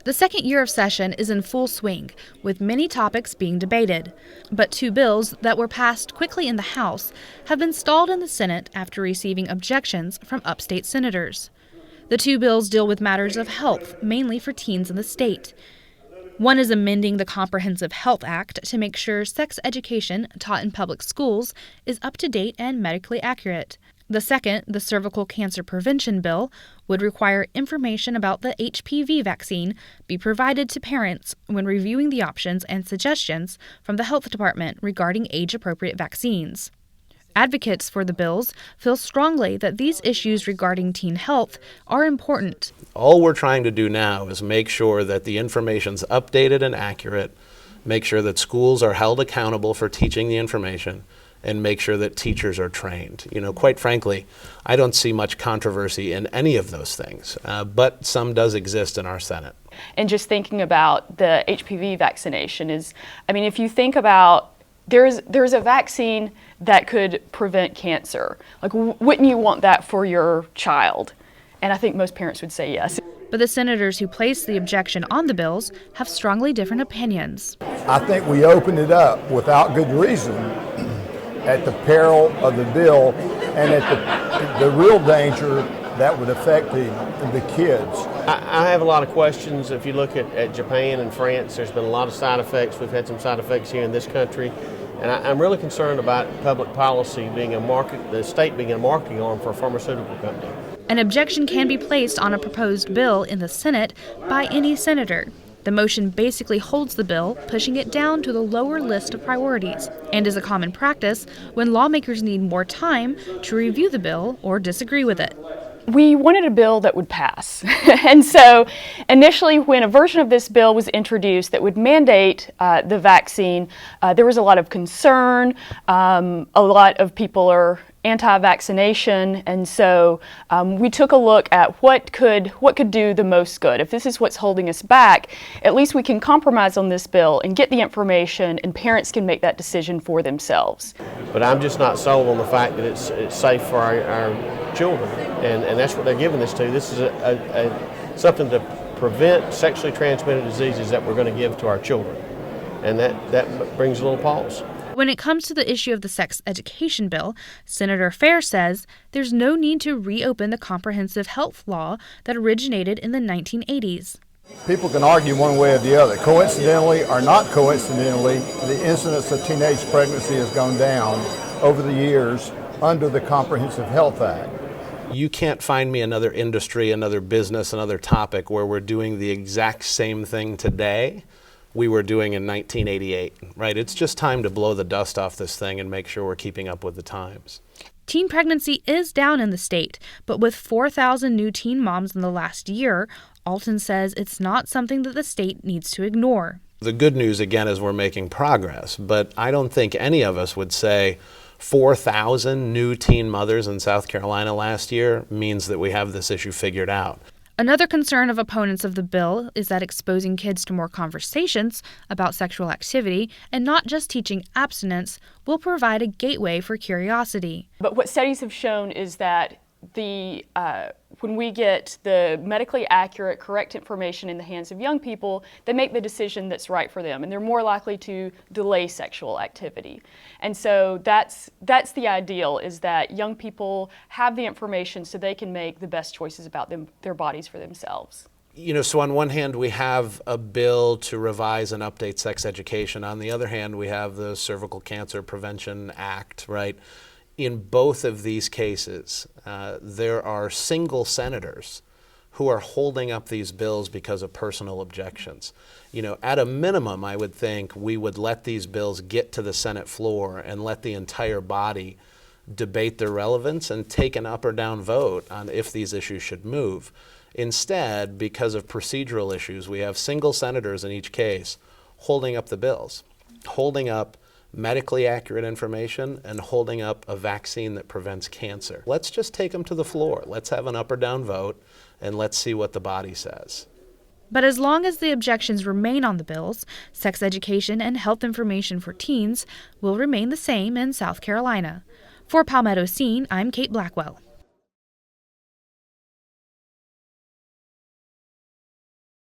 The second year of session is in full swing, with many topics being debated. But two bills that were passed quickly in the House have been stalled in the Senate after receiving objections from Upstate Senators. The two bills deal with matters of health, mainly for teens in the state. One is amending the Comprehensive Health Act to make sure sex education taught in public schools is up to date and medically accurate. The second, the Cervical Cancer Prevention bill, would require information about the HPV vaccine be provided to parents when reviewing the options and suggestions from the health department regarding age-appropriate vaccines. Advocates for the bills feel strongly that these issues regarding teen health are important. All we're trying to do now is make sure that the information's updated and accurate, make sure that schools are held accountable for teaching the information, and make sure that teachers are trained. Quite frankly, I don't see much controversy in any of those things, but some does exist in our Senate. And just thinking about the HPV vaccination if you think about there's a vaccine that could prevent cancer. Wouldn't you want that for your child? And I think most parents would say yes. But the senators who placed the objection on the bills have strongly different opinions. I think we opened it up without good reason at the peril of the bill and at the real danger that would affect the kids. I have a lot of questions. If you look at Japan and France, there's been a lot of side effects. We've had some side effects here in this country. And I'm really concerned about public policy being the state being a marketing arm for a pharmaceutical company. An objection can be placed on a proposed bill in the Senate by any senator. The motion basically holds the bill, pushing it down to the lower list of priorities, and is a common practice when lawmakers need more time to review the bill or disagree with it. We wanted a bill that would pass. And so initially when a version of this bill was introduced that would mandate the vaccine, there was a lot of concern. A lot of people are anti-vaccination, and so we took a look at what could do the most good. If this is what's holding us back, at least we can compromise on this bill and get the information, and parents can make that decision for themselves. But I'm just not sold on the fact that it's safe for our children, and that's what they're giving this to. This is something to prevent sexually transmitted diseases that we're going to give to our children, and that brings a little pause. When it comes to the issue of the sex education bill, Senator Fair says there's no need to reopen the comprehensive health law that originated in the 1980s. People can argue one way or the other. Coincidentally or not coincidentally, the incidence of teenage pregnancy has gone down over the years under the Comprehensive Health Act. You can't find me another industry, another business, another topic where we're doing the exact same thing today we were doing in 1988, right? It's just time to blow the dust off this thing and make sure we're keeping up with the times. Teen pregnancy is down in the state, but with 4,000 new teen moms in the last year, Alton says it's not something that the state needs to ignore. The good news, again, is we're making progress, but I don't think any of us would say 4,000 new teen mothers in South Carolina last year means that we have this issue figured out. Another concern of opponents of the bill is that exposing kids to more conversations about sexual activity and not just teaching abstinence will provide a gateway for curiosity. But what studies have shown is that when we get the medically accurate, correct information in the hands of young people, they make the decision that's right for them, and they're more likely to delay sexual activity. And so that's the ideal, is that young people have the information so they can make the best choices about their bodies for themselves. So on one hand, we have a bill to revise and update sex education. On the other hand, we have the Cervical Cancer Prevention Act, right? In both of these cases, there are single senators who are holding up these bills because of personal objections. At a minimum, I would think we would let these bills get to the Senate floor and let the entire body debate their relevance and take an up or down vote on if these issues should move. Instead, because of procedural issues, we have single senators in each case holding up the bills, holding up medically accurate information and holding up a vaccine that prevents cancer. Let's just take them to the floor. Let's have an up or down vote, and let's see what the body says. But as long as the objections remain on the bills, sex education and health information for teens will remain the same in South Carolina. For Palmetto Scene, I'm Kate Blackwell.